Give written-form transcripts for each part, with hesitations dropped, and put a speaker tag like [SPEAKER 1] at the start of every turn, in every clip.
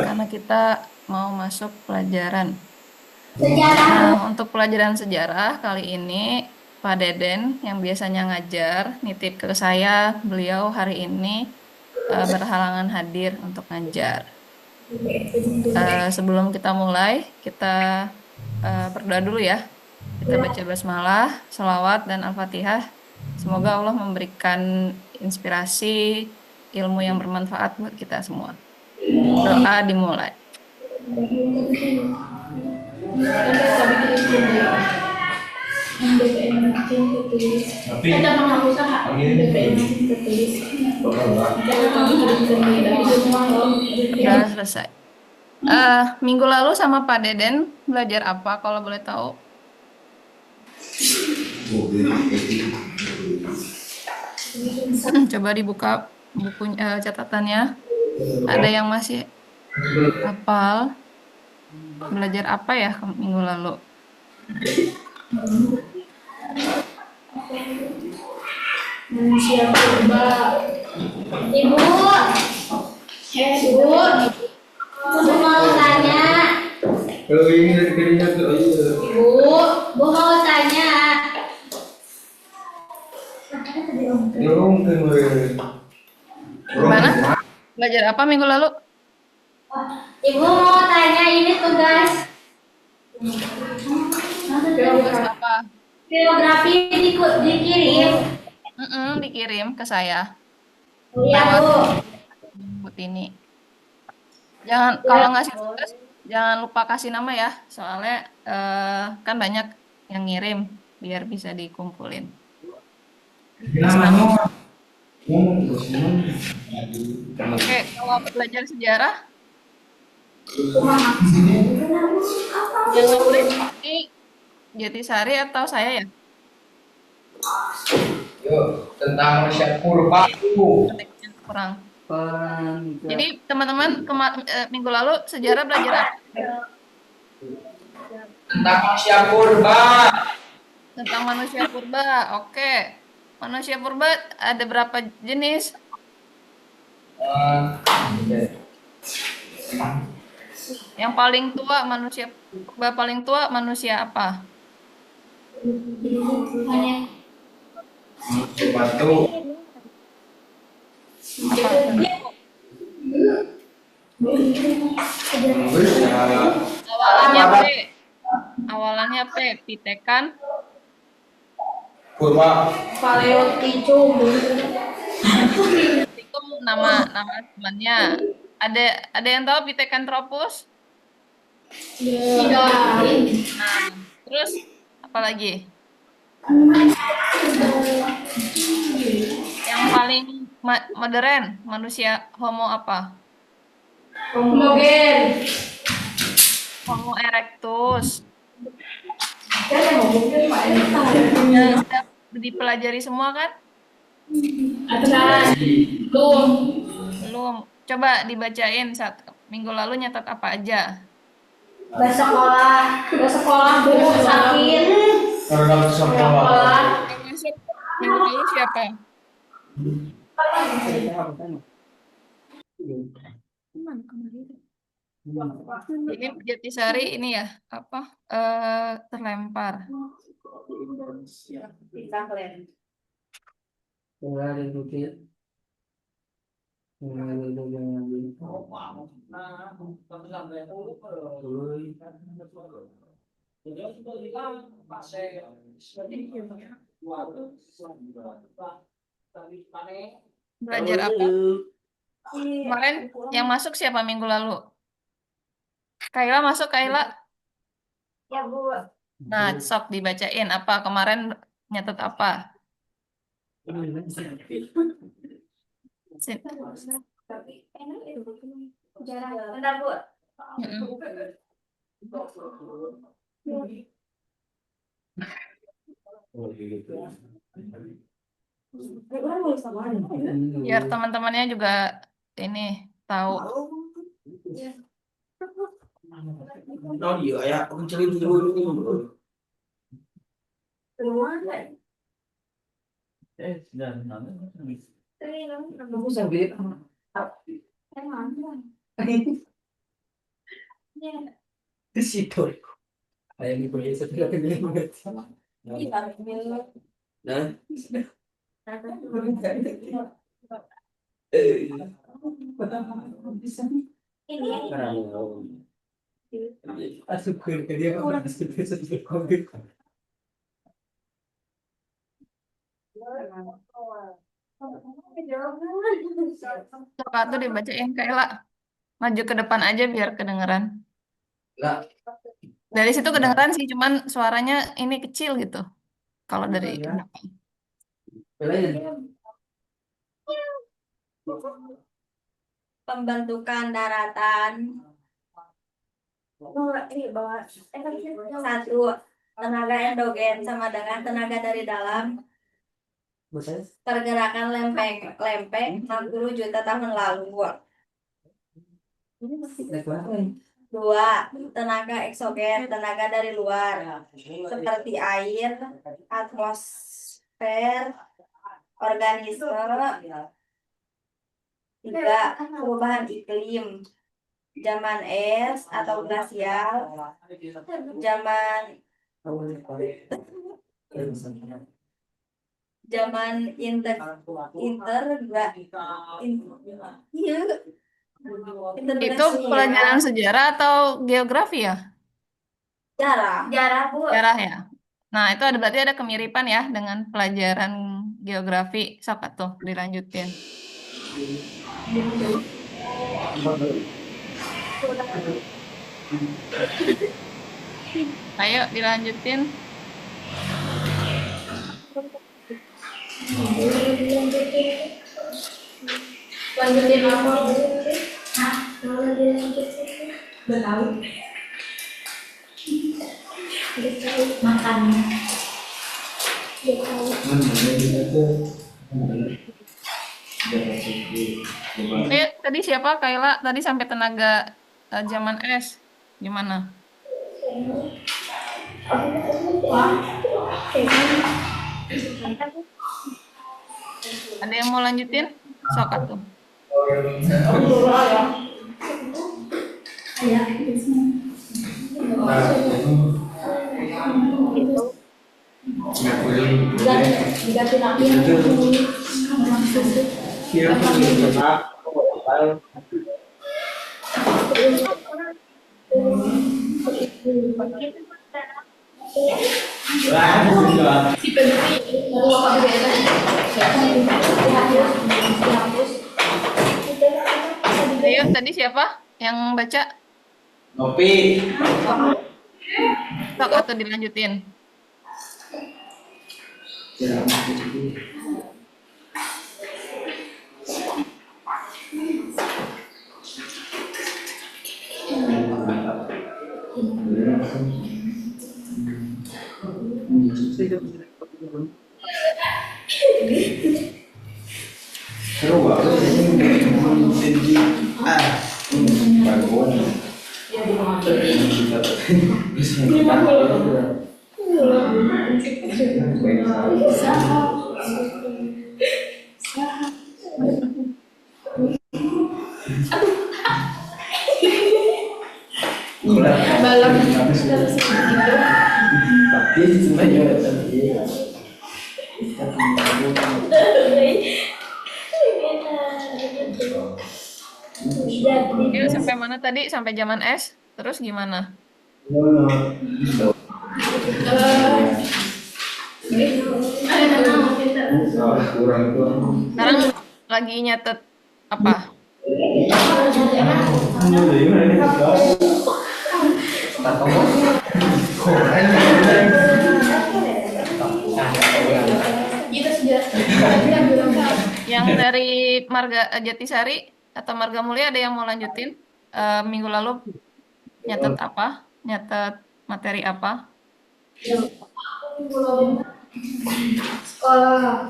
[SPEAKER 1] karena kita mau masuk pelajaran.
[SPEAKER 2] Sejarah.
[SPEAKER 1] Nah, untuk pelajaran sejarah kali ini Pak Deden yang biasanya ngajar nitip ke saya, beliau hari ini berhalangan hadir untuk ngajar. Sebelum kita mulai, kita berdoa dulu ya. Kita baca basmalah, selawat, dan al-fatihah. Semoga Allah memberikan inspirasi, ilmu yang bermanfaat buat kita semua. Doa dimulai.
[SPEAKER 2] Tapi kita menghapuskan BPM tertulis.
[SPEAKER 1] Sudah selesai. Minggu lalu sama Pak Deden belajar apa kalau boleh tahu? Coba dibuka bukunya, catatannya. Ada yang masih hafal? Belajar apa ya minggu lalu?
[SPEAKER 2] Manusia purba. Ibu, ibu, aku mau tanya. Kalau ini dari kirinya tuh aja. Bu mau tanya.
[SPEAKER 1] Gimana? Belajar apa minggu lalu?
[SPEAKER 2] Ibu mau tanya ini tugas.
[SPEAKER 1] Tugas apa?
[SPEAKER 2] Geografi dikirim.
[SPEAKER 1] Dikirim ke saya
[SPEAKER 2] Iya,
[SPEAKER 1] lewat
[SPEAKER 2] Bu.
[SPEAKER 1] buku ini. Jangan kalau ngasih tugas jangan lupa kasih nama ya, soalnya kan banyak yang ngirim biar bisa dikumpulin. Kasih nama. Oke, kalau belajar sejarah yang nulis ini Jatisari atau saya ya?
[SPEAKER 3] Tentang manusia purba itu
[SPEAKER 1] Kurang. Jadi teman-teman minggu lalu sejarah belajar apa?
[SPEAKER 3] tentang manusia purba.
[SPEAKER 1] Tentang manusia purba. Oke. Manusia purba ada berapa jenis? Yang paling tua manusia purba paling tua manusia apa?
[SPEAKER 3] Batu.
[SPEAKER 1] Apa?
[SPEAKER 3] Terus
[SPEAKER 1] Awalannya P. Awalannya P. Pitekan.
[SPEAKER 3] purba.
[SPEAKER 2] Paleoticum.
[SPEAKER 1] Itu nama temannya. Ada yang tahu Pithecanthropus?
[SPEAKER 2] Tidak.
[SPEAKER 1] Nah, terus apa lagi? Yang paling modern manusia Homo apa?
[SPEAKER 2] Homogen.
[SPEAKER 1] Homo erectus. Sudah dipelajari semua kan?
[SPEAKER 2] Atas. Belum.
[SPEAKER 1] Belum. Coba dibacain minggu lalu nyatat apa aja?
[SPEAKER 2] Bersekolah Bu, sakit.
[SPEAKER 3] Karena sekolah.
[SPEAKER 1] Yang masuk minggu lalu siapa? Ini Jatisari ini ya apa? Terlempar. Belajar apa? Kemarin yang masuk siapa minggu lalu? Kaila masuk, Kaila.
[SPEAKER 2] Ya Bu.
[SPEAKER 1] Nah, sok dibacain apa kemarin nyatet apa?
[SPEAKER 2] Bentar Bu.
[SPEAKER 1] Biar teman-temannya juga ini tahu.
[SPEAKER 3] Oh iya ya, aku cerita dulu. Sudah. Di situ. Ayam ibu ya sudah tinggal banget. Nah, Asuk ke dia kan asuk ke satu covid.
[SPEAKER 1] Coba tuh dibacain Kayla. Maju ke depan aja biar kedengeran.
[SPEAKER 3] Lah,
[SPEAKER 1] Dari situ kedengeran sih, cuman suaranya ini kecil gitu. Kalau dari
[SPEAKER 3] ya. Belain.
[SPEAKER 2] Pembentukan daratan. Satu, tenaga endogen sama dengan tenaga dari dalam.
[SPEAKER 3] Buset.
[SPEAKER 2] Pergerakan lempeng 60 juta tahun lalu.
[SPEAKER 3] Naik banget.
[SPEAKER 2] Dua, tenaga eksogen, tenaga dari luar, seperti air, atmosfer, organisme. Tiga, perubahan iklim, zaman es atau glasial, zaman zaman iya,
[SPEAKER 1] itu
[SPEAKER 2] integrasi
[SPEAKER 1] pelajaran sejarah atau geografi ya?
[SPEAKER 2] jarah bu.
[SPEAKER 1] Sejarah ya. Nah, itu ada berarti ada kemiripan ya dengan pelajaran geografi. Sok tuh dilanjutin. Ayo dilanjutin.
[SPEAKER 2] Lanjutin apa? Hah? Kalau dilanjutin udah tahu. Udah tahu makan. Udah tahu.
[SPEAKER 1] Tadi siapa Kayla? Tadi sampai tenaga zaman es. Gimana? Ada yang mau lanjutin? Sok tuh.
[SPEAKER 2] Diganti lagi. Si penting baru apa beda dihapus.
[SPEAKER 1] Ayo, tadi siapa yang baca?
[SPEAKER 3] Ngopi.
[SPEAKER 1] Sok atau dilanjutin?
[SPEAKER 3] Seru banget ini.
[SPEAKER 2] Balap.
[SPEAKER 3] Tapi sebenarnya
[SPEAKER 1] Ayo, sampai mana tadi? Sampai zaman es? Terus gimana? Sekarang lagi nyatet apa? Yang dari Marga Jatisari atau Marga Mulia ada yang mau lanjutin? Minggu lalu nyatet apa? Nyatet materi apa?
[SPEAKER 2] Sekolah.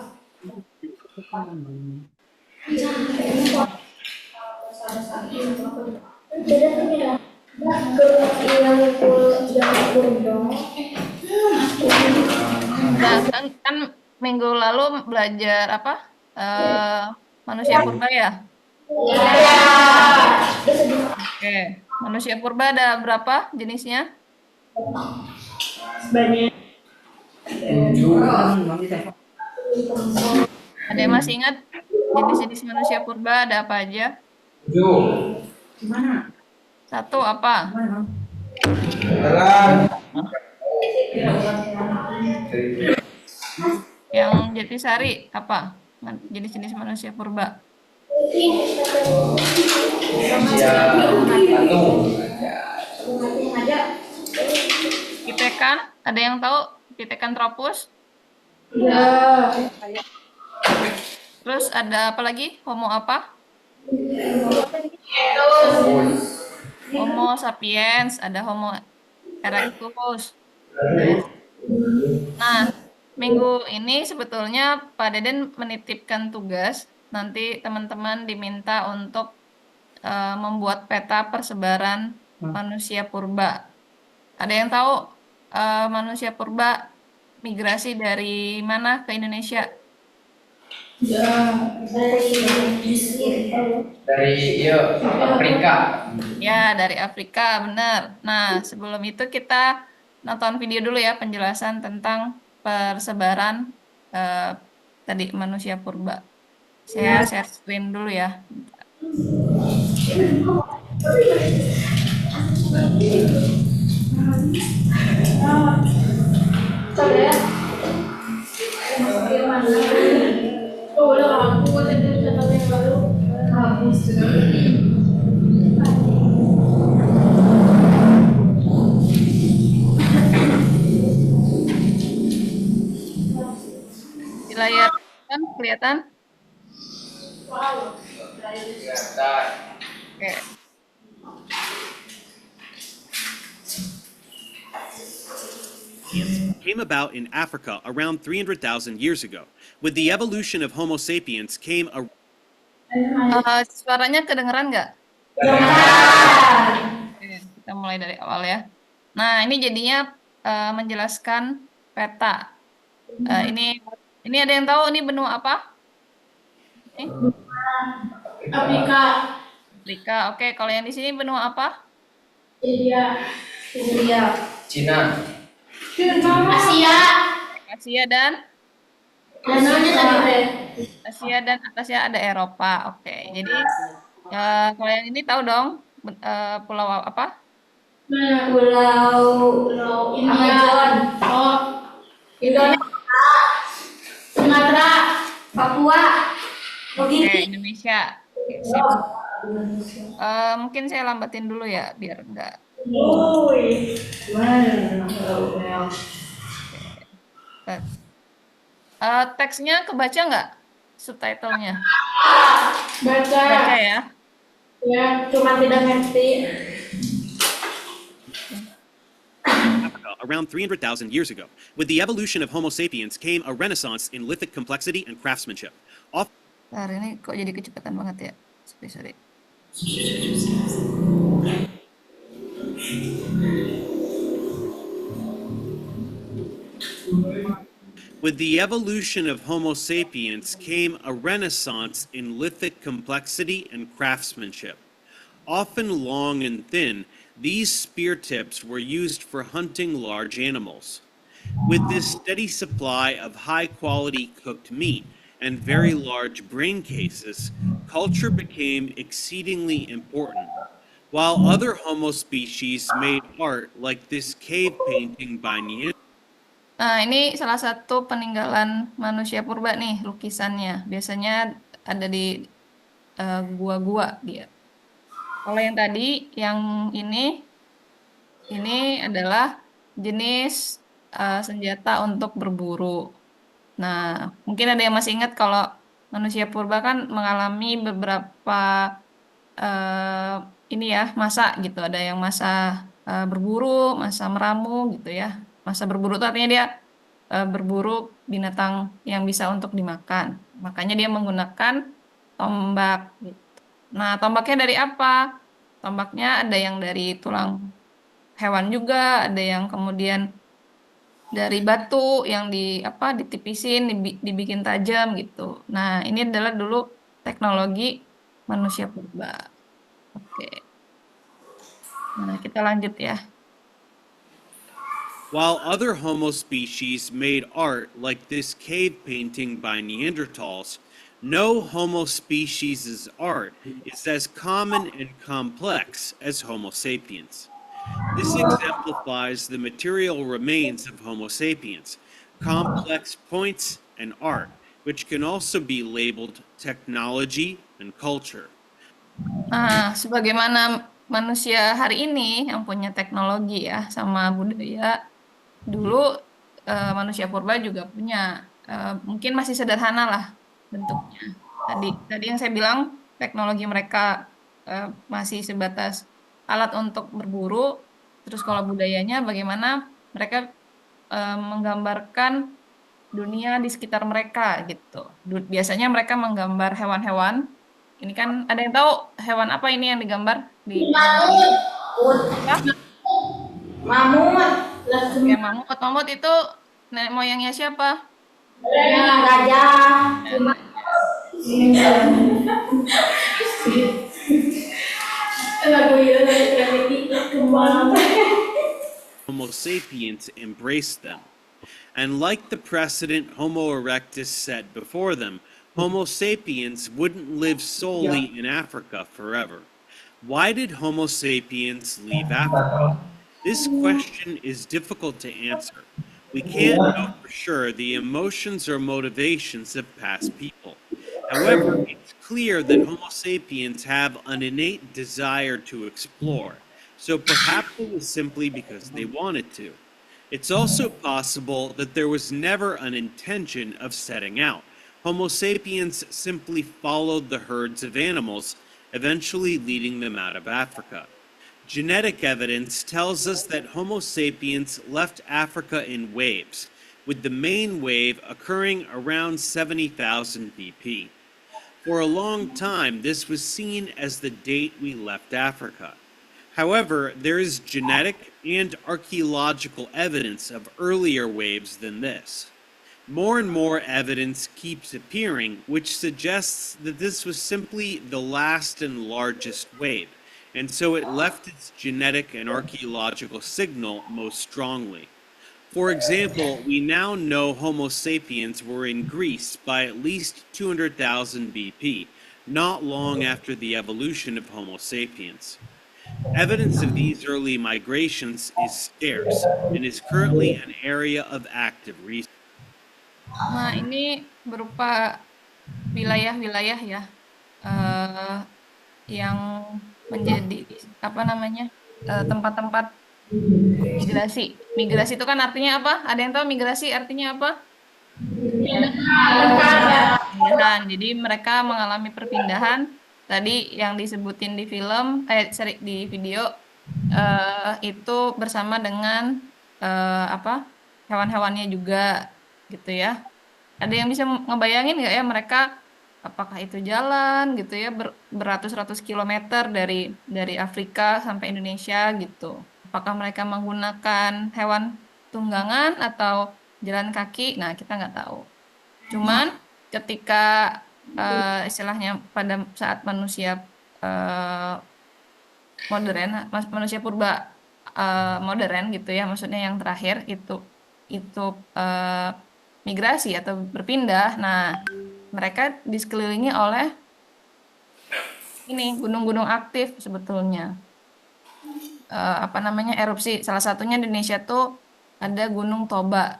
[SPEAKER 1] Nah, kan minggu lalu belajar apa? Manusia purba ya? Oke, manusia purba ada berapa jenisnya?
[SPEAKER 2] Banyak.
[SPEAKER 1] Ada yang masih ingat jenis-jenis manusia purba ada apa aja? Satu apa? Yang Jatisari apa? Jenis-jenis manusia purba. Pitekan, ada yang tahu Pitekan tropus?
[SPEAKER 2] Ya.
[SPEAKER 1] Terus ada apa lagi? Homo apa? Homo sapiens, ada Homo erectus. Nah, minggu ini sebetulnya Pak Deden menitipkan tugas. Nanti teman-teman diminta untuk membuat peta persebaran manusia purba. Ada yang tahu manusia purba migrasi dari mana ke Indonesia?
[SPEAKER 4] Dari Afrika.
[SPEAKER 1] Ya, dari Afrika, benar. Nah, sebelum itu kita nonton video dulu ya penjelasan tentang persebaran tadi manusia purba. Saya share screen dulu ya. Di layar kan kelihatan? Oke.
[SPEAKER 5] Came about in Africa around 300,000 years ago. With the evolution of Homo sapiens came a
[SPEAKER 1] Suaranya kedengeran nggak? Oke, kita mulai dari awal ya. Nah, ini jadinya menjelaskan peta. Ini ada yang tahu ini benua apa? Ini?
[SPEAKER 2] Afrika.
[SPEAKER 1] Afrika. Oke, kalau yang di sini benua apa?
[SPEAKER 2] India.
[SPEAKER 4] Cina.
[SPEAKER 2] Asia.
[SPEAKER 1] Asia dan
[SPEAKER 2] Asia.
[SPEAKER 1] Asia dan atasnya ada Eropa. Oke, jadi kalau yang ini tahu dong pulau apa?
[SPEAKER 2] Pulau Amazon. Oh, Indonesia. Sumatera. Papua.
[SPEAKER 1] Oke, Indonesia. Oke, sip. Mungkin saya lambatin dulu ya biar enggak. Teksnya kebaca nggak? Subtitlenya?
[SPEAKER 2] Baca.
[SPEAKER 1] Baca ya.
[SPEAKER 2] Ya, cuma tidak ngerti.
[SPEAKER 5] Africa around 300,000 years ago. With the evolution of Homo sapiens came a renaissance in lithic complexity and craftsmanship.
[SPEAKER 1] Bentar, ini kok jadi kecepatan banget ya? Sorry.
[SPEAKER 5] With the evolution of Homo sapiens came a renaissance in lithic complexity and craftsmanship. Often long and thin, these spear tips were used for hunting large animals. With this steady supply of high-quality cooked meat and very large brain cases, culture became exceedingly important. While other Homo species made art like this cave painting by Niantic.
[SPEAKER 1] Nah, ini salah satu peninggalan manusia purba nih, lukisannya. Biasanya ada di gua-gua dia. Kalau yang tadi, yang ini adalah jenis senjata untuk berburu. Nah, mungkin ada yang masih ingat kalau manusia purba kan mengalami beberapa ini ya, masa gitu. Ada yang masa berburu, masa meramu gitu ya. Masa berburu itu artinya dia berburu binatang yang bisa untuk dimakan. Makanya dia menggunakan tombak gitu. Nah, tombaknya dari apa? Tombaknya ada yang dari tulang hewan juga, ada yang kemudian dari batu yang ditipisin, dibikin tajam gitu. Nah, ini adalah dulu teknologi manusia purba. Oke. Nah, kita lanjut ya.
[SPEAKER 5] While other Homo species made art like this cave painting by Neanderthals, no Homo species' art is as common and complex as Homo sapiens. This exemplifies the material remains of Homo sapiens, complex points and art, which can also be labeled technology and culture.
[SPEAKER 1] Nah, sebagaimana manusia hari ini yang punya teknologi ya sama budaya, dulu manusia purba juga punya, mungkin masih sederhana lah bentuknya. Tadi yang saya bilang teknologi mereka masih sebatas alat untuk berburu. Terus kalau budayanya bagaimana mereka menggambarkan dunia di sekitar mereka gitu. Biasanya mereka menggambar hewan-hewan. Ini kan ada yang tahu hewan apa ini yang digambar di gambar ini? Apa?
[SPEAKER 2] Mamut.
[SPEAKER 1] Ya, mamut. Mamut itu nenek moyangnya siapa?
[SPEAKER 2] Gajah.
[SPEAKER 5] Homo sapiens embraced them. And like the precedent Homo erectus set before them, Homo sapiens wouldn't live solely in Africa forever. Why did Homo sapiens leave Africa? This question is difficult to answer. We can't know for sure the emotions or motivations of past people. However, it's clear that Homo sapiens have an innate desire to explore, so perhaps it was simply because they wanted to. It's also possible that there was never an intention of setting out. Homo sapiens simply followed the herds of animals, eventually leading them out of Africa. Genetic evidence tells us that Homo sapiens left Africa in waves, with the main wave occurring around 70,000 BP. For a long time, this was seen as the date we left Africa. However, there is genetic and archaeological evidence of earlier waves than this. More and more evidence keeps appearing, which suggests that this was simply the last and largest wave, and so it left its genetic and archaeological signal most strongly. For example, we now know Homo sapiens were in Greece by at least 200,000 BP, not long after the evolution of Homo sapiens. Evidence of these early migrations is scarce and is currently an area of active research.
[SPEAKER 1] Nah, ini berupa wilayah-wilayah ya, yang menjadi apa namanya tempat-tempat migrasi. Migrasi itu kan artinya apa? Ada yang tahu migrasi artinya apa? Perpindahan. Jadi mereka mengalami perpindahan. Tadi yang disebutin di film, di video itu bersama dengan apa hewan-hewannya juga gitu ya. Ada yang bisa ngebayangin nggak ya mereka apakah itu jalan gitu ya beratus-ratus kilometer dari Afrika sampai Indonesia gitu. Apakah mereka menggunakan hewan tunggangan atau jalan kaki? Nah, kita nggak tahu. Cuman ketika istilahnya pada saat manusia modern, manusia purba modern gitu ya, maksudnya yang terakhir itu migrasi atau berpindah. Nah, mereka disekelilingi oleh ini gunung-gunung aktif sebetulnya. Apa namanya erupsi. Salah satunya di Indonesia tuh ada Gunung Toba.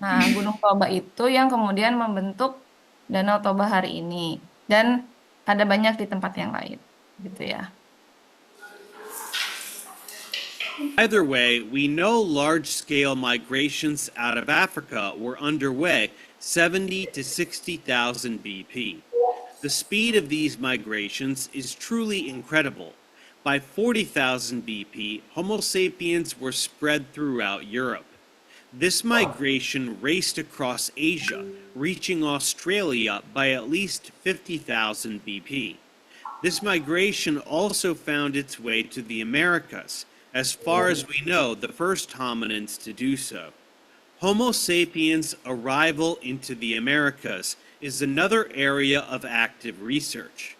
[SPEAKER 1] Nah, Gunung Toba itu yang kemudian membentuk Danau Toba hari ini. Dan ada banyak di tempat yang lain, gitu ya.
[SPEAKER 5] Either way, we know large-scale migrations out of Africa were underway 70 to 60,000 BP. The speed of these migrations is truly incredible. By 40,000 BP, Homo sapiens were spread throughout Europe. This migration raced across Asia, reaching Australia by at least 50,000 BP. This migration also found its way to the Americas, as far as we know, the first hominins to do so. Homo sapiens' arrival into the Americas is another area of active research.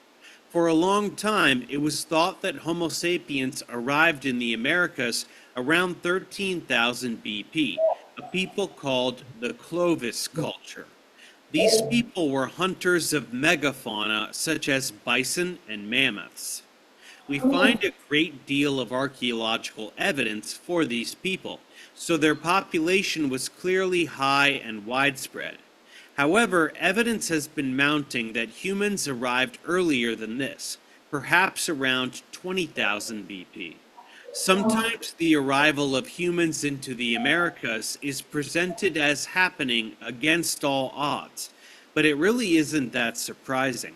[SPEAKER 5] For a long time, it was thought that Homo sapiens arrived in the Americas around 13,000 BP, a people called the Clovis culture. These people were hunters of megafauna such as bison and mammoths. We find a great deal of archaeological evidence for these people, so their population was clearly high and widespread. However, evidence has been mounting that humans arrived earlier than this, perhaps around 20,000 BP. Sometimes the arrival of humans into the Americas is presented as happening against all odds, but it really isn't that surprising.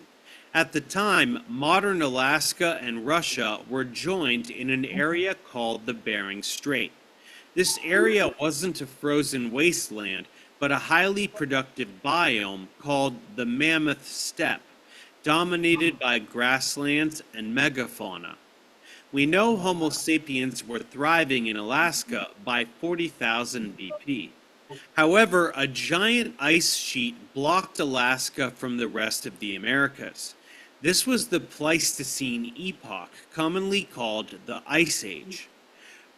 [SPEAKER 5] At the time, modern Alaska and Russia were joined in an area called the Bering Strait. This area wasn't a frozen wasteland, but a highly productive biome called the Mammoth Steppe, dominated by grasslands and megafauna. We know Homo sapiens were thriving in Alaska by 40,000 BP. However, a giant ice sheet blocked Alaska from the rest of the Americas. This was the Pleistocene epoch, commonly called the Ice Age.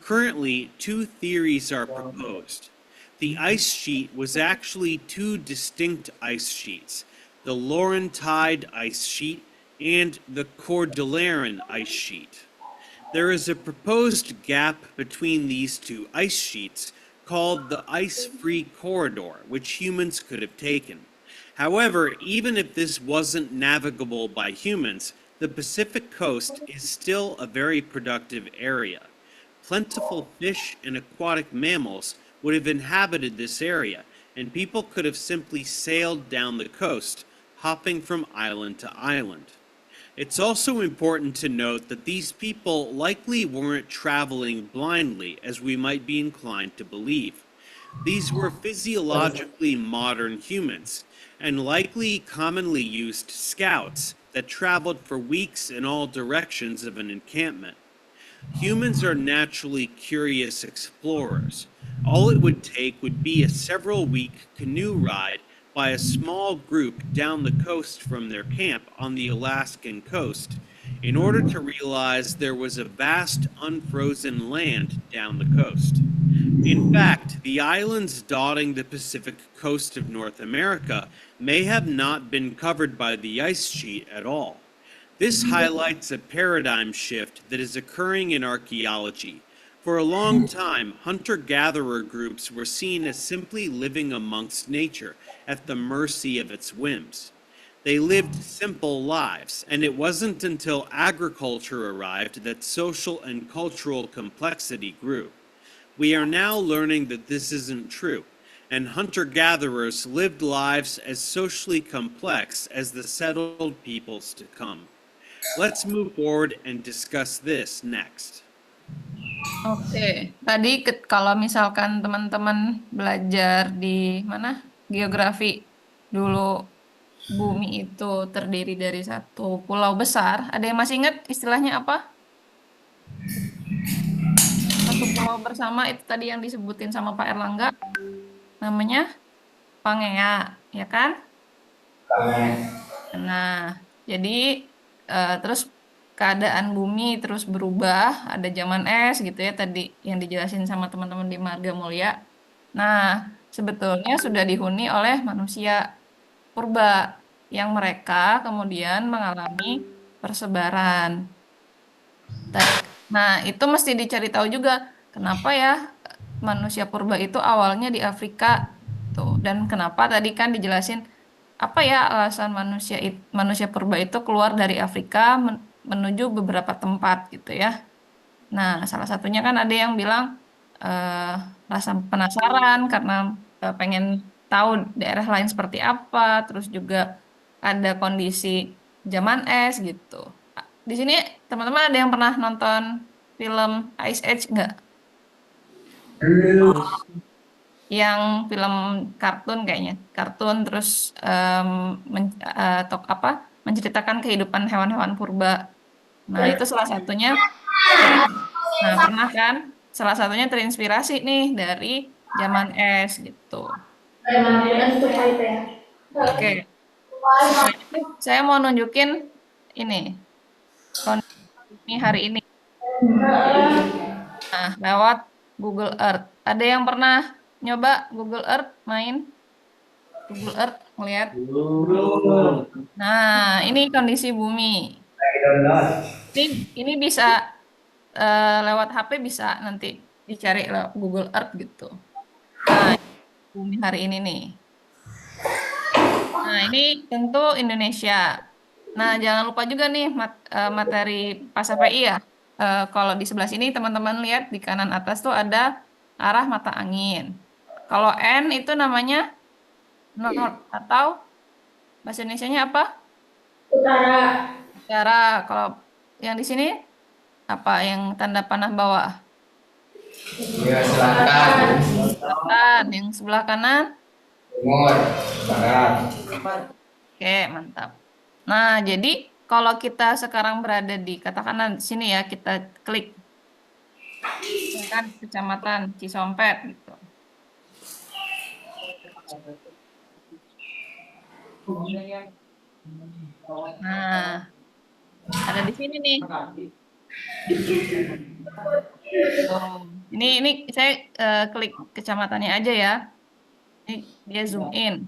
[SPEAKER 5] Currently, two theories are proposed. The ice sheet was actually two distinct ice sheets, the Laurentide ice sheet and the Cordilleran ice sheet. There is a proposed gap between these two ice sheets called the ice-free corridor, which humans could have taken. However, even if this wasn't navigable by humans, the Pacific coast is still a very productive area. Plentiful fish and aquatic mammals would have inhabited this area, and people could have simply sailed down the coast, hopping from island to island. It's also important to note that these people likely weren't traveling blindly, as we might be inclined to believe. These were physiologically modern humans, and likely commonly used scouts that traveled for weeks in all directions of an encampment. Humans are naturally curious explorers. All it would take would be a several-week canoe ride by a small group down the coast from their camp on the Alaskan coast in order to realize there was a vast unfrozen land down the coast. In fact, the islands dotting the Pacific coast of North America may have not been covered by the ice sheet at all. This highlights a paradigm shift that is occurring in archaeology. For a long time, hunter-gatherer groups were seen as simply living amongst nature, at the mercy of its whims. They lived simple lives, and it wasn't until agriculture arrived that social and cultural complexity grew. We are now learning that this isn't true, and hunter-gatherers lived lives as socially complex as the settled peoples to come. Let's move forward and discuss this next.
[SPEAKER 1] Oke, tadi kalau misalkan teman-teman belajar di mana geografi dulu, bumi itu terdiri dari satu pulau besar. Ada yang masih ingat istilahnya apa? Satu pulau bersama itu tadi yang disebutin sama Pak Erlangga, namanya Pangea, ya kan? Nah, jadi terus keadaan bumi terus berubah, ada zaman es gitu ya tadi yang dijelasin sama teman-teman di Marga Mulia. Nah, sebetulnya sudah dihuni oleh manusia purba yang mereka kemudian mengalami persebaran. Nah, itu mesti dicari tahu juga kenapa ya manusia purba itu awalnya di Afrika tuh, dan kenapa tadi kan dijelasin apa ya alasan manusia purba itu keluar dari Afrika menuju beberapa tempat gitu ya. Nah, salah satunya kan ada yang bilang rasa penasaran karena pengen tahu daerah lain seperti apa, terus juga ada kondisi zaman es gitu. Di sini teman-teman ada yang pernah nonton film Ice Age nggak? Yang film kartun kayaknya, kartun terus menceritakan kehidupan hewan-hewan purba. Nah, itu salah satunya. Nah, pernah kan? Salah satunya terinspirasi nih dari zaman es gitu. Oke. Saya mau nunjukin ini. kondisi bumi hari ini. Nah, lewat Google Earth. Ada yang pernah nyoba Google Earth main? Google Earth melihat. Nah, ini kondisi bumi.
[SPEAKER 4] I don't know.
[SPEAKER 1] Ini bisa lewat HP bisa nanti dicari lewat Google Earth gitu. Nah, bumi hari ini nih. Nah, ini tentu Indonesia. Nah, jangan lupa juga nih materi pas API ya. Kalau di sebelah sini teman-teman lihat di kanan atas tuh ada arah mata angin. Kalau N itu namanya north atau bahasa Indonesianya apa?
[SPEAKER 2] Utara.
[SPEAKER 1] Utara. Kalau yang di sini apa yang tanda panah bawah?
[SPEAKER 4] Ya, selatan,
[SPEAKER 1] Selatan. Yang sebelah kanan?
[SPEAKER 4] timur, barat.
[SPEAKER 1] Oke, mantap. Nah, jadi kalau kita sekarang berada di katakanlah di sini ya, kita klik kan Kecamatan Cisompet gitu. Nah, ada di sini nih. Oh, ini saya klik kecamatannya aja ya. Ini dia zoom in.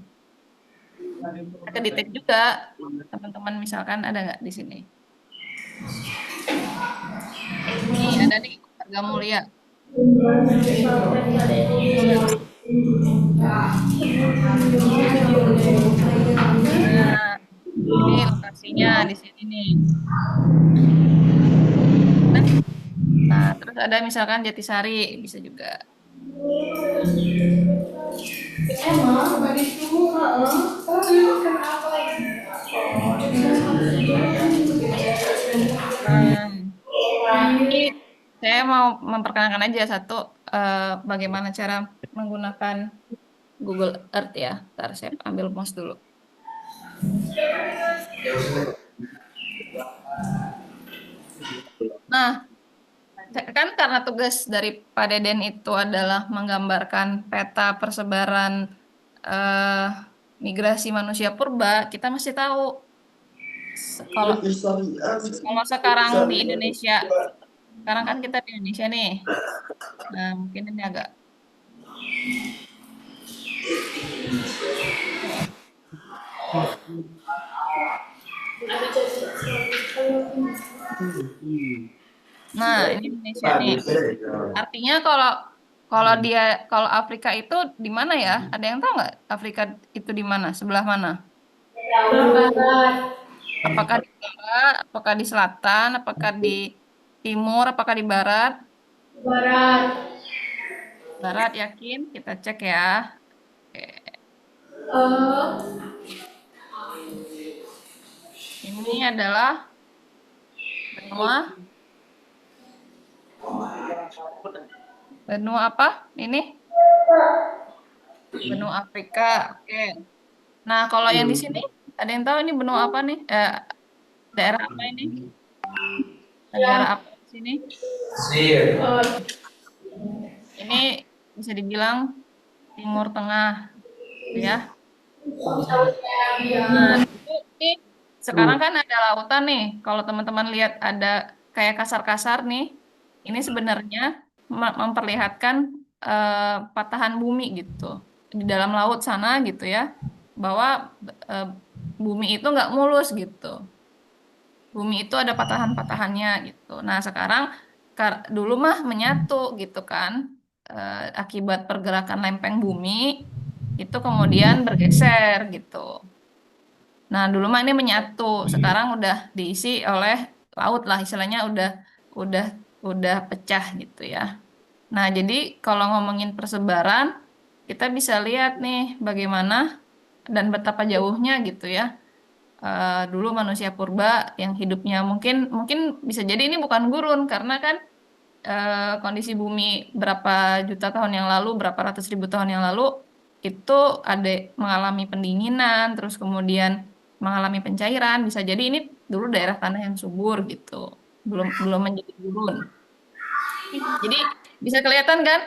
[SPEAKER 1] Ke detek juga, teman-teman misalkan ada nggak di sini? Nih ada nih Harga Mulia. Nah, ini lokasinya di sini nih. Nah, terus ada misalkan Jatisari bisa juga.
[SPEAKER 2] Emang itu kenapa
[SPEAKER 1] Ini saya mau memperkenalkan aja satu bagaimana cara menggunakan Google Earth ya. Ntar saya ambil mouse dulu. Nah, kan karena tugas dari Pak Deden itu adalah menggambarkan peta persebaran eh, migrasi manusia purba, kita mesti tahu kalau sekarang di Indonesia, sekarang kan kita di Indonesia nih. Nah, mungkin ini agak Nah, ini Indonesia nih. Artinya kalau Afrika itu di mana ya? Ada yang tahu nggak Afrika itu di mana? Sebelah mana?
[SPEAKER 2] barat?
[SPEAKER 1] Apakah di barat, apakah di selatan, apakah di timur, apakah di barat?
[SPEAKER 2] Barat.
[SPEAKER 1] Barat yakin? Kita cek ya. Oke.
[SPEAKER 2] Eh,
[SPEAKER 1] Ini adalah benua benua apa? Ini benua Afrika. Oke. Nah, kalau yang di sini ada yang tahu ini benua apa nih? Daerah apa ini? Negara apa di sini?
[SPEAKER 4] Mesir,
[SPEAKER 1] Ini bisa dibilang Timur Tengah, gitu ya. Nah, ini sekarang kan ada lautan nih. Kalau teman-teman lihat ada kayak kasar-kasar nih, ini sebenarnya memperlihatkan patahan bumi gitu di dalam laut sana gitu ya, bahwa eh, bumi itu nggak mulus gitu. Bumi itu ada patahan-patahannya gitu. Nah, sekarang dulu mah menyatu gitu kan. Akibat pergerakan lempeng bumi itu kemudian bergeser gitu. Nah, dulu mah ini menyatu, sekarang udah diisi oleh laut lah istilahnya udah udah pecah gitu ya. Nah, jadi kalau ngomongin persebaran, kita bisa lihat nih bagaimana dan betapa jauhnya gitu ya. Dulu manusia purba yang hidupnya mungkin mungkin bisa jadi ini bukan gurun karena kan kondisi bumi berapa juta tahun yang lalu, berapa ratus ribu tahun yang lalu itu ada mengalami pendinginan, terus kemudian mengalami pencairan. Bisa jadi ini dulu daerah tanah yang subur gitu, belum belum menjadi gurun. Jadi bisa kelihatan kan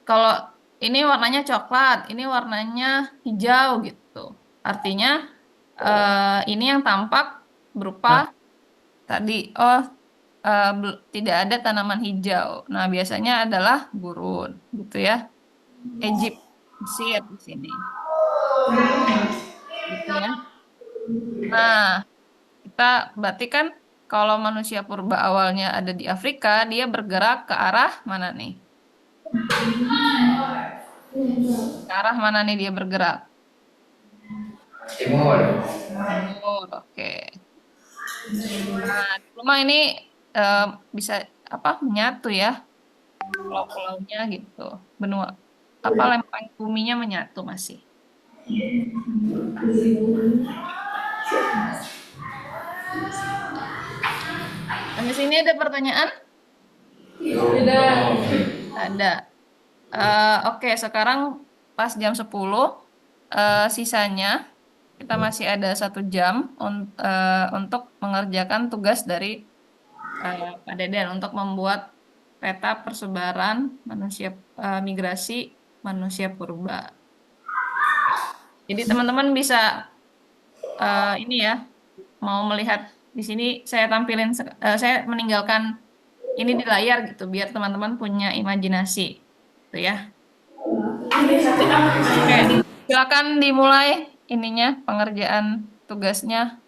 [SPEAKER 1] kalau ini warnanya coklat, ini warnanya hijau gitu. Artinya ini yang tampak berupa tadi, tidak ada tanaman hijau. Nah, biasanya adalah gurun, gitu ya. Egypt, Mesir di sini, gitu ya. Nah, kita berarti kan kalau manusia purba awalnya ada di Afrika, dia bergerak ke arah mana nih? Ke arah mana nih dia bergerak?
[SPEAKER 4] Timur.
[SPEAKER 1] Timur, oke. Nah, cuma ini bisa apa menyatu ya, pulau-pulaunya gitu, benua apa lempeng buminya menyatu masih. Sampai sini ada pertanyaan? Ada. Oke, sekarang pas jam 10, sisanya kita masih ada 1 jam untuk mengerjakan tugas dari Pak Deden untuk membuat peta persebaran manusia migrasi manusia purba. Jadi teman-teman bisa ini ya, mau melihat di sini saya tampilin, saya meninggalkan ini di layar gitu biar teman-teman punya imajinasi, gitu ya. Oke, silakan dimulai ininya pengerjaan tugasnya.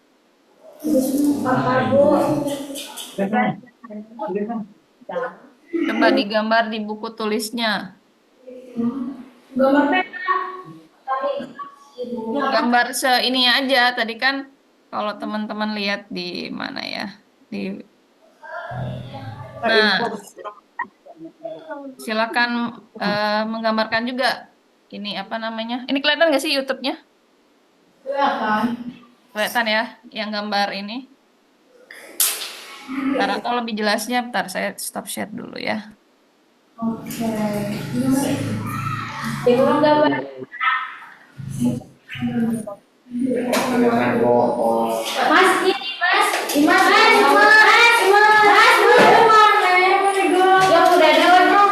[SPEAKER 1] Coba digambar di buku tulisnya.
[SPEAKER 2] Gambar peta.
[SPEAKER 1] Gambar seininya aja. Tadi kan kalau teman-teman lihat di mana ya? Di Nah, silakan menggambarkan juga ini apa namanya? Ini kelihatan nggak sih YouTube-nya? Kelihatan ya, yang gambar ini. Ntar atau lebih jelasnya, bentar saya stop share dulu ya.
[SPEAKER 2] Oke. Jangan gambar.
[SPEAKER 4] Jangan bohong.
[SPEAKER 2] Mas, ini mas. Mas, yang udah ada warna.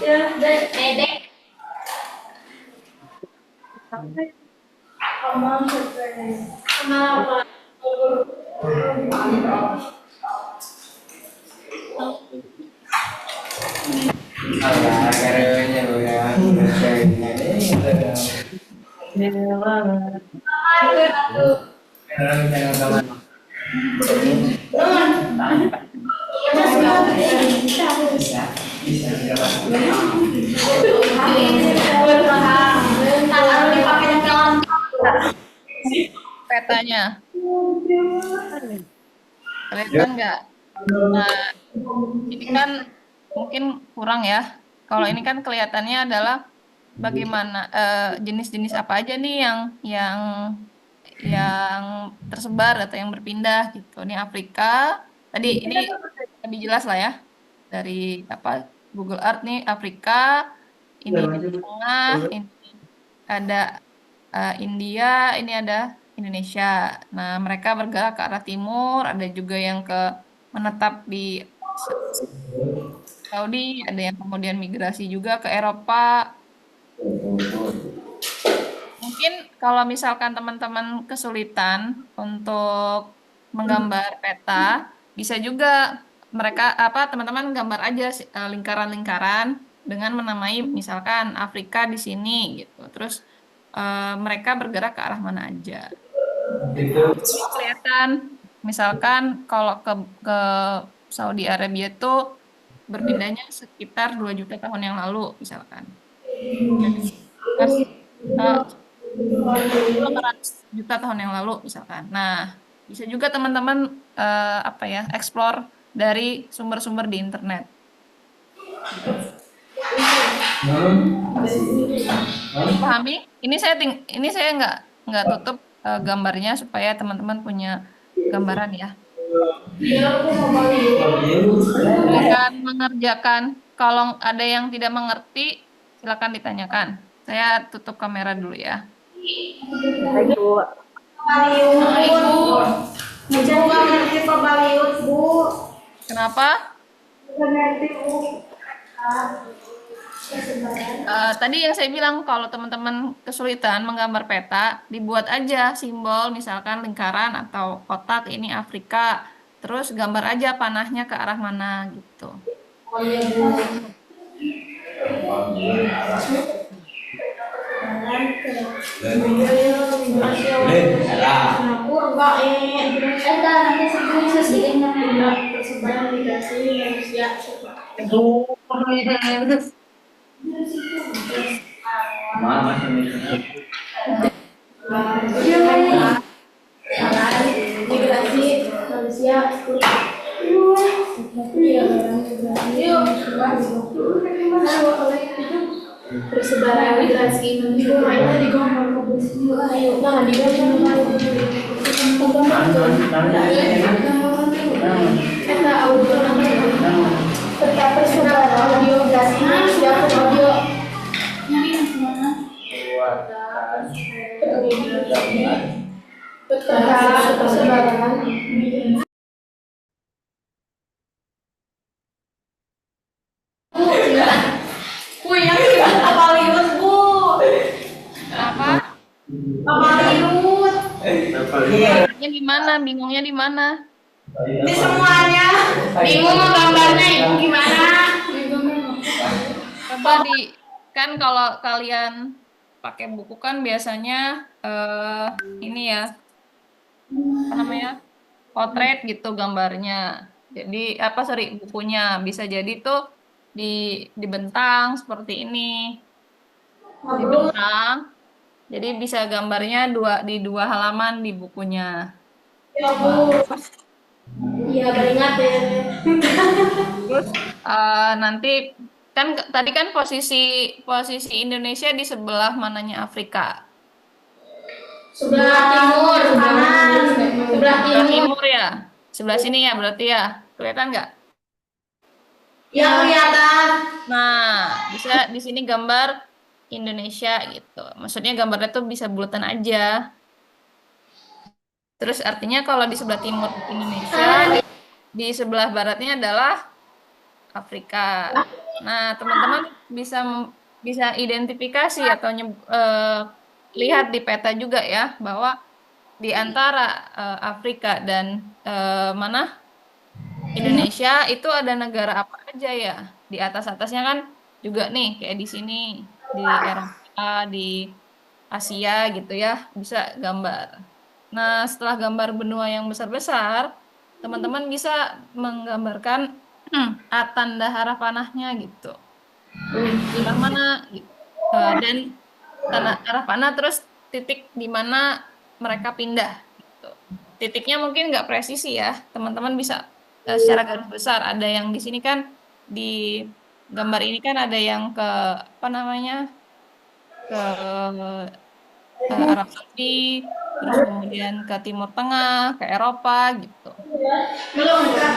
[SPEAKER 2] Ya, dedek. Kenapa?
[SPEAKER 4] Alah, karenya lo ya.
[SPEAKER 1] Petanya. Kelihatan nggak? Nah, ini kan mungkin kurang ya. Kalau ini kan kelihatannya adalah bagaimana jenis-jenis apa aja nih yang tersebar atau yang berpindah gitu. Ini Afrika. Tadi ini lebih jelas lah ya dari apa Google Earth nih Afrika. Ini di tengah, ini ada India, ini ada Indonesia. Nah, mereka bergerak ke arah timur, ada juga yang menetap di Saudi, ada yang kemudian migrasi juga ke Eropa. Mungkin kalau misalkan teman-teman kesulitan untuk menggambar peta, bisa juga mereka teman-teman gambar aja lingkaran-lingkaran dengan menamai misalkan Afrika di sini gitu. Terus mereka bergerak ke arah mana aja. Ini kelihatan misalkan kalau ke Saudi Arabia itu berpindahnya sekitar 2 juta tahun yang lalu misalkan. Terus, 200 juta tahun yang lalu misalkan. Nah, bisa juga teman-teman explore dari sumber-sumber di internet. Pahami? Ini saya nggak tutup gambarnya supaya teman-teman punya gambaran ya. Silakan mengerjakan. Kalau ada yang tidak mengerti, silakan ditanyakan. Saya tutup kamera dulu ya.
[SPEAKER 2] Paliut. Ibu nggak ngerti paliut, Bu.
[SPEAKER 1] Kenapa?
[SPEAKER 2] Nggak ngerti, Bu.
[SPEAKER 1] Tadi yang saya bilang kalau teman-teman kesulitan menggambar peta, dibuat aja simbol misalkan lingkaran atau kotak ini Afrika. Terus gambar aja panahnya ke arah mana gitu.
[SPEAKER 2] Oh iya Bu. Singapura enggak nanti sebelum selesai persebaran migrasi manusia.
[SPEAKER 4] Mana masih
[SPEAKER 2] Migrasi manusia. Persebaran migrasi manusia. Di gambar nah di gambar kita audio peta persebaran audio migrasi manusia ke audio peta persebaran yang Apalius Bu.
[SPEAKER 1] Apa?
[SPEAKER 2] Apalius.
[SPEAKER 1] Bingungnya di mana?
[SPEAKER 2] Di semuanya. Bingung gambarnya Ibu gimana?
[SPEAKER 1] Coba kan kalau kalian pakai buku kan biasanya ini ya, apa namanya? Potret gitu gambarnya. Jadi bukunya bisa jadi tuh dibentang seperti ini. Dibentang. Jadi bisa gambarnya di dua halaman di bukunya.
[SPEAKER 2] Ya Bu. Iya beringat ya.
[SPEAKER 1] Terus nanti kan tadi kan posisi Indonesia di sebelah mananya Afrika?
[SPEAKER 2] Sebelah timur kanan. Sebelah
[SPEAKER 1] Sebelah
[SPEAKER 2] timur.
[SPEAKER 1] timur ya. Sebelah sini ya berarti ya. Kelihatan nggak?
[SPEAKER 2] Ya kelihatan.
[SPEAKER 1] Nah, bisa di sini gambar Indonesia gitu. Maksudnya gambarnya tuh bisa bulatan aja. Terus artinya kalau di sebelah timur Indonesia, di sebelah baratnya adalah Afrika. Nah, teman-teman bisa identifikasi atau lihat di peta juga ya bahwa di antara Afrika dan mana Indonesia itu ada negara apa aja ya? Di atas-atasnya kan juga nih kayak di sini di Eropa, di Asia gitu ya, bisa gambar. Nah, setelah gambar benua yang besar-besar, teman-teman bisa menggambarkan tanda arah panahnya gitu. Arah mana gitu. Dan tanda arah panah terus titik di mana mereka pindah gitu. Titiknya mungkin nggak presisi ya. Teman-teman bisa secara garis besar ada yang di sini kan di gambar ini kan ada yang ke apa namanya? Ke Arab Saudi, terus kemudian ke Timur Tengah, ke Eropa gitu.
[SPEAKER 2] Belum Kak.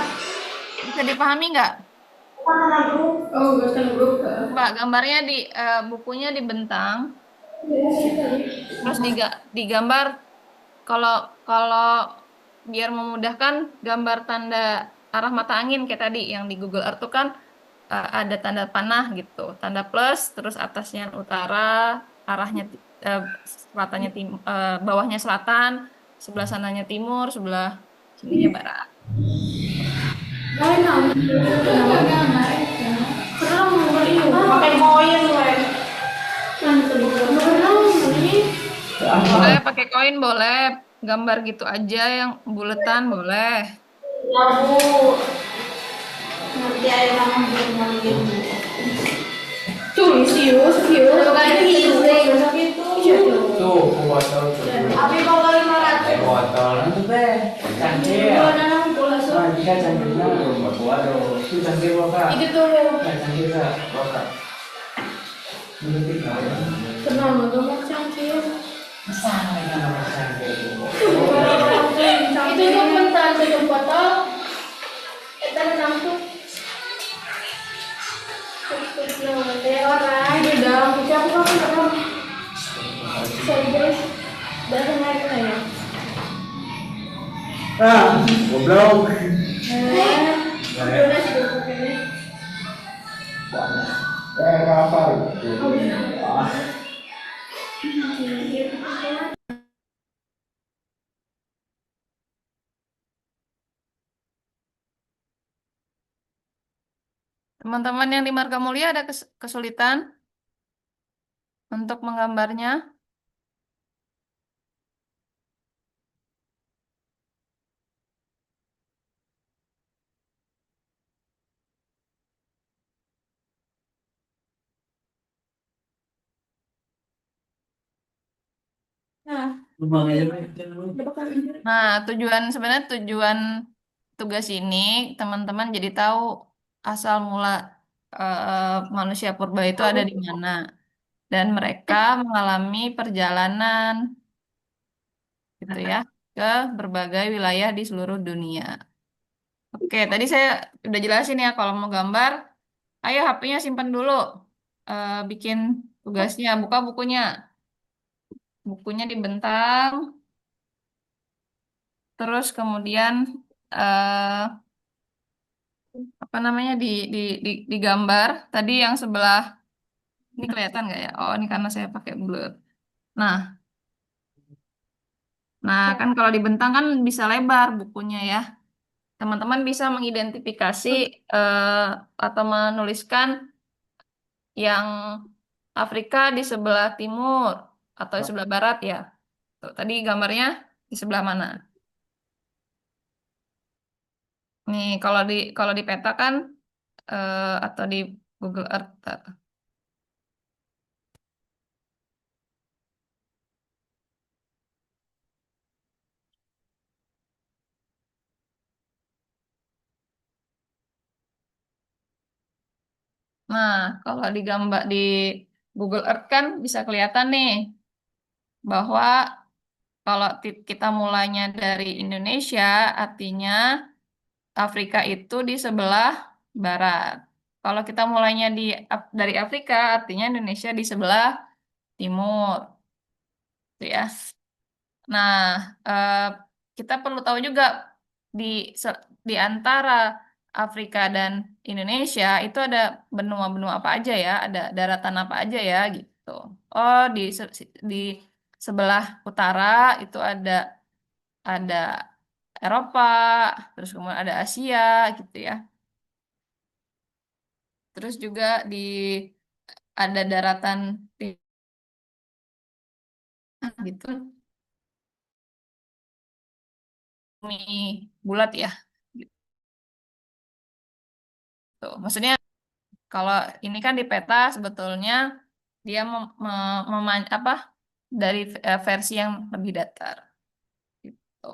[SPEAKER 1] Bisa dipahami nggak?
[SPEAKER 2] Oh, bukan grup.
[SPEAKER 1] Pak, gambarnya di bukunya dibentang, terus digambar kalau kalau biar memudahkan gambar tanda arah mata angin kayak tadi yang di Google Earth tuh kan ada tanda panah gitu, tanda plus, terus atasnya utara, arahnya selatannya bawahnya selatan, sebelah sananya timur, sebelah sininya barat.
[SPEAKER 2] Pakai koin weh.
[SPEAKER 1] Boleh pakai koin, boleh gambar gitu aja yang buletan boleh.
[SPEAKER 2] Ya Bu. Nanti ayo kamu bermain. Tulis sius. Bukan sius. Besok itu.
[SPEAKER 4] tuh botol tuh.
[SPEAKER 2] Abi bawa 500.
[SPEAKER 4] Botol itu teh cangkir. Nah, jika cangkirnya waduh, itu cangkir boka.
[SPEAKER 2] Itu tuh.
[SPEAKER 4] Cangkir boka. Mendetik ya.
[SPEAKER 2] Kenal nggak cangkir?
[SPEAKER 4] Sama dengan nama cangkir itu.
[SPEAKER 2] Itu tuh bentar satu botol. Kita langsung. Orang di dalam ucap kan orang. Saya dari naik ya.
[SPEAKER 4] Ah, goblok.
[SPEAKER 2] Udah sudah pakai.
[SPEAKER 4] Apa itu? Ah.
[SPEAKER 1] Teman-teman yang di Marga Mulia ada kesulitan untuk menggambarnya? Nah, sebenarnya tujuan tugas ini teman-teman jadi tahu asal mula manusia purba itu ada di mana dan mereka mengalami perjalanan gitu ya ke berbagai wilayah di seluruh dunia. Oke, tadi saya udah jelasin ya kalau mau gambar, ayo HP-nya simpan dulu. Bikin tugasnya, buka bukunya. Bukunya dibentang, terus kemudian eh apa namanya digambar. Tadi yang sebelah ini kelihatan nggak ya? Oh, ini karena saya pakai blur. Nah, kan kalau dibentang kan bisa lebar bukunya ya. Teman-teman bisa mengidentifikasi atau menuliskan yang Afrika di sebelah timur atau di sebelah barat ya. Tuh, tadi gambarnya di sebelah mana? Nih, kalau di peta kan atau di Google Earth. Nah, kalau digambar di Google Earth kan bisa kelihatan nih bahwa kalau kita mulainya dari Indonesia, artinya Afrika itu di sebelah barat. Kalau kita mulainya dari Afrika, artinya Indonesia di sebelah timur, gitu ya. Nah, eh, kita perlu tahu juga di di antara Afrika dan Indonesia itu ada benua-benua apa aja ya, ada daratan apa aja ya gitu. Oh, di sebelah utara itu ada Eropa, terus kemudian ada Asia gitu ya. Terus juga ada daratan gitu, bumi bulat ya. Gitu. Maksudnya kalau ini kan di peta sebetulnya dia apa dari versi yang lebih datar gitu.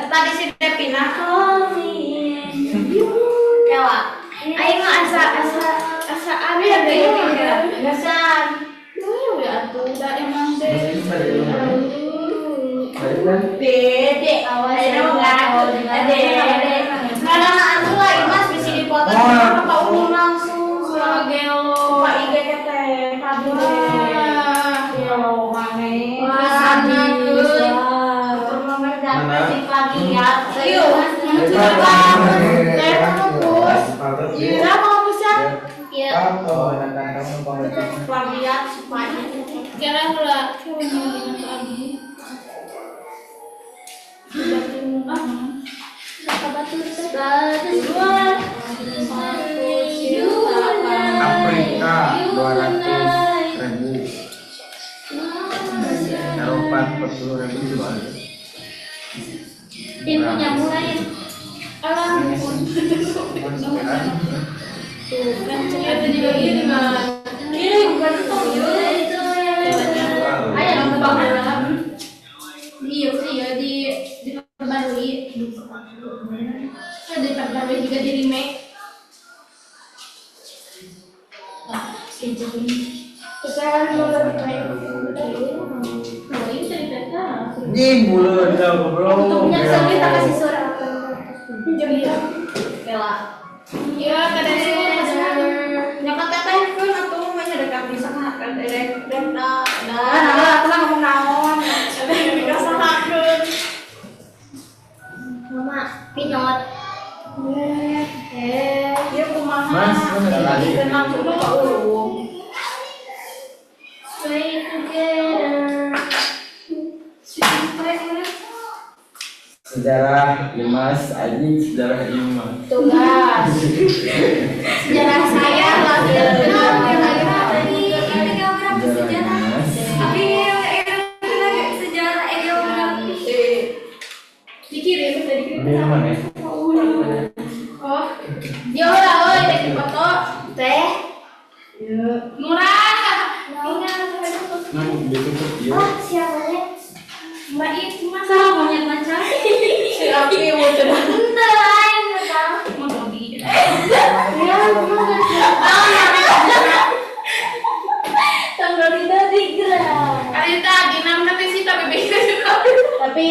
[SPEAKER 2] Tadi sudah pindah ayo asa anu ya gasan ya atuh udah emang bede awas karena anu lagi mas bisa dipotong apa umum langsung gelo pak IG teh kabur yo maneh sana tuh nomor dapat di plagiat yuk iya mau bisa ya plagiat supaya kira mula
[SPEAKER 4] Afrika 200.000, Eropa 40.000 juga ada.
[SPEAKER 2] ilmunya mulai alam kan cerita juga gini mah ini bukan itu ayah nggak iya diperbarui diperbarui juga di remake sekarang mau lebih baik ini cerita
[SPEAKER 4] Anjing mulut dah goblok.
[SPEAKER 2] Untuknya kita kasih surat. Pinjam dia. Kela. Iya, kadang nyakat teteh kan atau masih dekat bisa kan dedek dan nah aku lah ngomong naon. Ada yang dikasahakeun. Mama, pinot. Dia kumaha?
[SPEAKER 4] Mas, mana lagi?
[SPEAKER 2] Kenal cuma Pak Ulung. Stay together.
[SPEAKER 4] Sejarah Imas, anjing sejarah Imas.
[SPEAKER 2] Tugas. Sejarah saya lagi
[SPEAKER 4] Sejarah Imas.
[SPEAKER 2] sejarah geografi. Dikirim tadi.
[SPEAKER 4] Ini mana ya?
[SPEAKER 2] Oh, dia lah, oi, dek foto teh. Murah.
[SPEAKER 4] Nah, ditutup ya.
[SPEAKER 2] Siapa ya? Mbak itu masa monyet macam. Si Api mau coba. Enggak lain tahu. Mau Dodi. Ya, tanggal Dodi gerak.
[SPEAKER 6] Ada tadi namanya sih tapi beda juga.
[SPEAKER 2] Tapi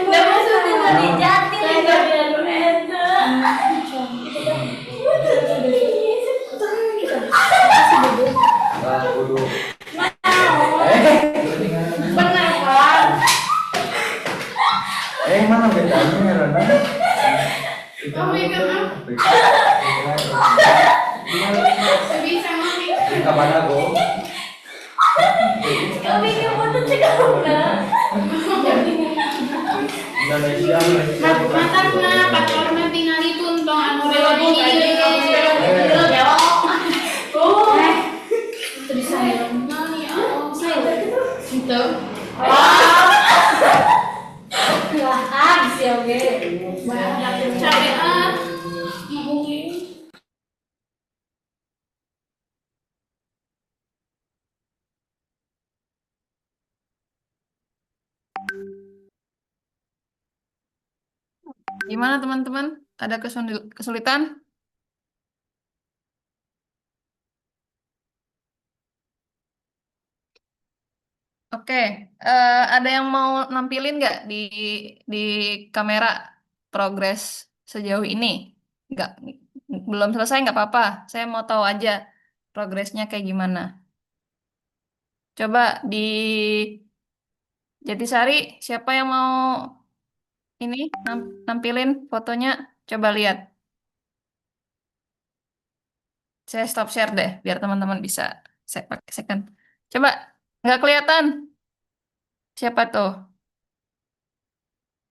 [SPEAKER 2] enggak maksudnya tadi jati dari anu eta.
[SPEAKER 4] Lah, kudu.
[SPEAKER 2] Benar kan?
[SPEAKER 4] Mana bedanya Rana?
[SPEAKER 6] Kamu ikut ah? Bisa mami.
[SPEAKER 4] Kapan aku?
[SPEAKER 2] Kami yang foto cek enggak.
[SPEAKER 4] Indonesia.
[SPEAKER 6] Matapna pator mah tinggal dituntong anu belok ini.
[SPEAKER 2] Terus saya
[SPEAKER 6] Itu.
[SPEAKER 2] habis ya oke.
[SPEAKER 6] Capek ah. Ngomongin.
[SPEAKER 1] Gimana teman-teman? Ada kesulitan? Oke, ada yang mau nampilin nggak di kamera progres sejauh ini? Nggak, belum selesai nggak apa-apa. Saya mau tahu aja progresnya kayak gimana. Coba di Jatisari, siapa yang mau ini nampilin fotonya? Coba lihat. Saya stop share deh, biar teman-teman bisa saya pakai second. Coba, nggak kelihatan. Siapa tuh?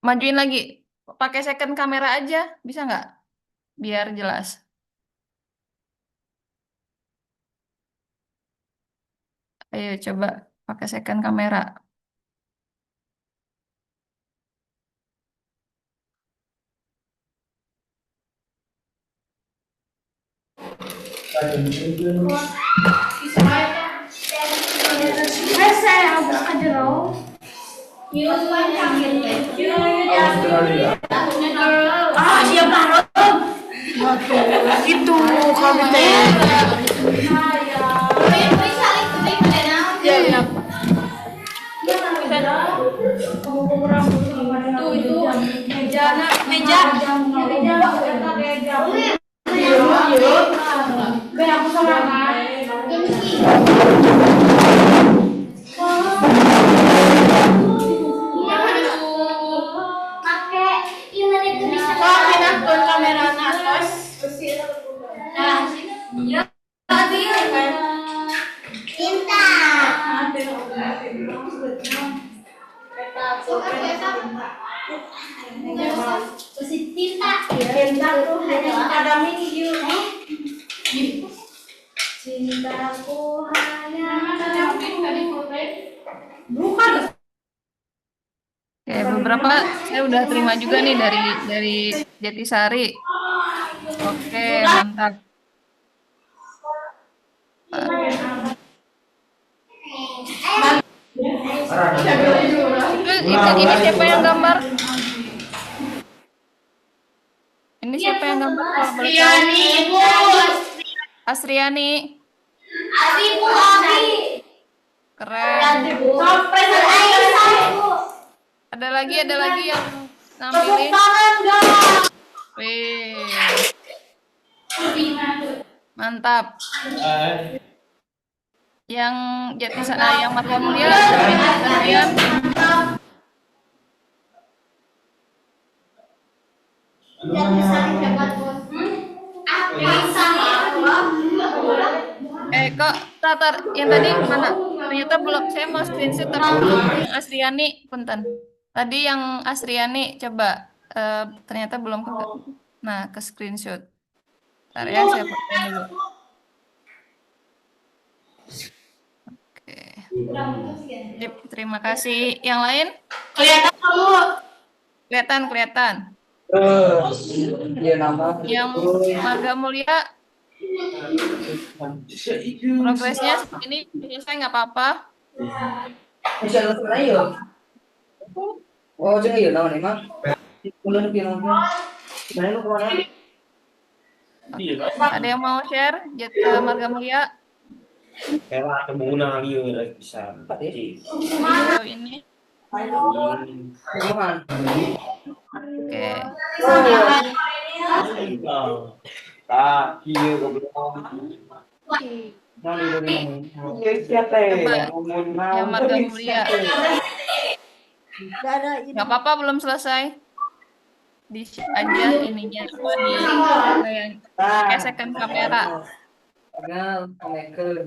[SPEAKER 1] Majuin lagi. Pakai second kamera aja, bisa nggak? Biar jelas. Ayo coba pakai second kamera.
[SPEAKER 2] Saya agak kejerau.
[SPEAKER 4] Australia.
[SPEAKER 2] Ah, siapa Rom? Itu kamu teh. Tuh itu meja. Biar aku sama cintaku hanya bukan.
[SPEAKER 1] Oke, beberapa saya udah terima juga nih dari Jatisari. Oke, mantap. Ini siapa yang gambar? Ini siapa yang gambar? Kalau boleh tahu.
[SPEAKER 2] Asriani ibu.
[SPEAKER 1] Asriani.
[SPEAKER 2] Abi bu Abi.
[SPEAKER 1] Keren.
[SPEAKER 2] Surprise ibu.
[SPEAKER 1] Ada lagi yang
[SPEAKER 2] Tepuk
[SPEAKER 1] nampilin.
[SPEAKER 2] tangan dong.
[SPEAKER 1] Wih, mantap. Yang yang Marga Mulia, gantian. Kok Tatar yang tadi mana? Ternyata belum. Saya mau screenshot tapi belum yang Asriani, punten. Tadi yang Asriani coba ternyata belum ke. Nah, ke screenshot. Bentar ya, saya fotoin dulu. Oke. Sip, terima kasih. Yang lain?
[SPEAKER 2] Kelihatan kamu.
[SPEAKER 1] Kelihatan.
[SPEAKER 4] Iya nama.
[SPEAKER 1] Yang Marga Mulia progresnya ini selesai nggak apa-apa.
[SPEAKER 4] Bisa langsung ayo. Oh, jangan ayo nama nih, Udah nih nama. Mana lu kemana?
[SPEAKER 1] Ada yang mau share Marga Mulia
[SPEAKER 3] Kayak kemuna lagi bisa.
[SPEAKER 1] video ini?
[SPEAKER 4] Kemana?
[SPEAKER 1] Oke.
[SPEAKER 3] Iya goblok.
[SPEAKER 1] Yang Marga Mulia. Nggak apa-apa, belum selesai. Di aja ininya gesekan kamera.
[SPEAKER 4] Agak komeker.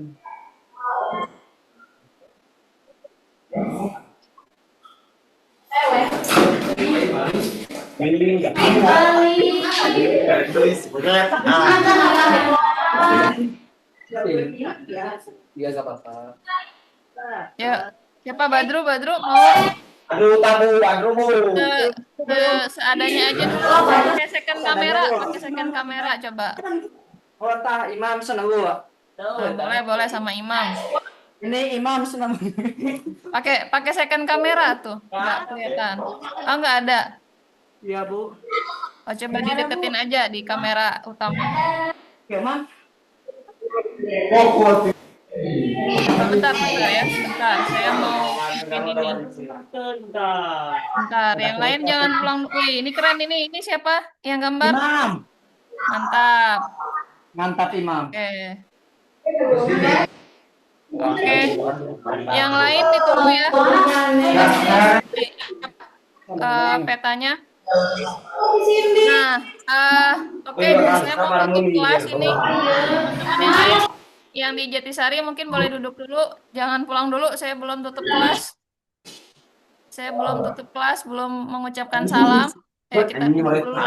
[SPEAKER 4] Biasa apa?
[SPEAKER 1] Ya, siapa Badru mau
[SPEAKER 3] Aduh
[SPEAKER 1] seadanya aja dulu. Pakai second kamera coba.
[SPEAKER 4] Oh, Imam senang gua.
[SPEAKER 1] Boleh sama Imam.
[SPEAKER 4] Ini Imam senang.
[SPEAKER 1] Pakai second kamera tuh, nggak kelihatan. Oh, nggak ada.
[SPEAKER 4] Iya, Bu.
[SPEAKER 1] Oh, coba dideketin aja di kamera utama.
[SPEAKER 4] Imam.
[SPEAKER 1] Bentar ya, bentar. Saya mau bikin ini. Bentar, yang lain jangan pulang. Wih, ini keren ini. Ini siapa yang gambar?
[SPEAKER 4] Imam.
[SPEAKER 1] Mantap
[SPEAKER 4] Imam.
[SPEAKER 1] Oke. Yang lain ditunggu ya. Petanya. Nah, oke, saya mau tutup kelas ini. Teman-teman yang di Jatisari mungkin boleh duduk dulu, jangan pulang dulu. Saya belum tutup kelas, belum mengucapkan salam. Kita duduk dulu.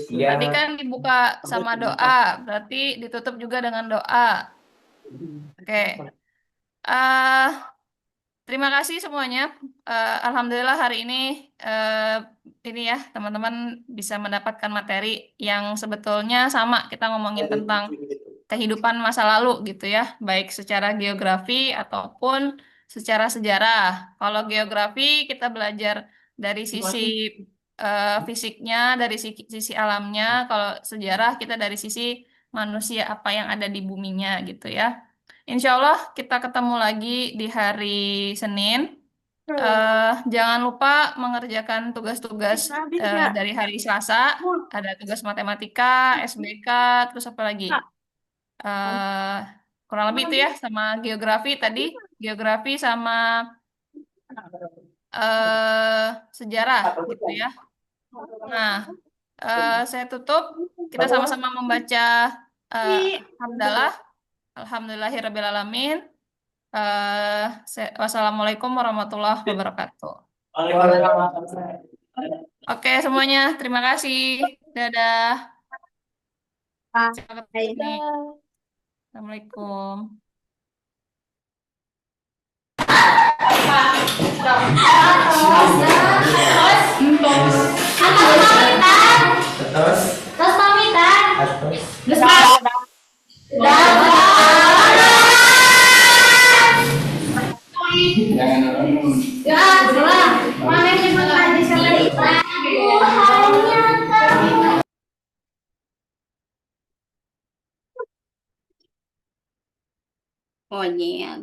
[SPEAKER 1] Tadi kan dibuka sama doa, berarti ditutup juga dengan doa. Oke. Terima kasih semuanya. Alhamdulillah hari ini ya teman-teman bisa mendapatkan materi yang sebetulnya sama, kita ngomongin tentang kehidupan masa lalu gitu ya, baik secara geografi ataupun secara sejarah. Kalau geografi kita belajar dari sisi fisiknya, dari sisi alamnya. Kalau sejarah kita dari sisi manusia, apa yang ada di buminya gitu ya. Insya Allah kita ketemu lagi di hari Senin. Jangan lupa mengerjakan tugas-tugas dari hari Selasa. Ada tugas matematika, SBK, terus apa lagi? Kurang lebih itu ya, sama geografi tadi. Geografi sama sejarah gitu ya. Nah, saya tutup. Kita sama-sama membaca hamdalah. Alhamdulillahirrabbilalamin. Wassalamualaikum warahmatullahi wabarakatuh. Oke semuanya, terima kasih. Dadah. Assalamualaikum.
[SPEAKER 2] Terus pamitan.
[SPEAKER 6] Oh, iya.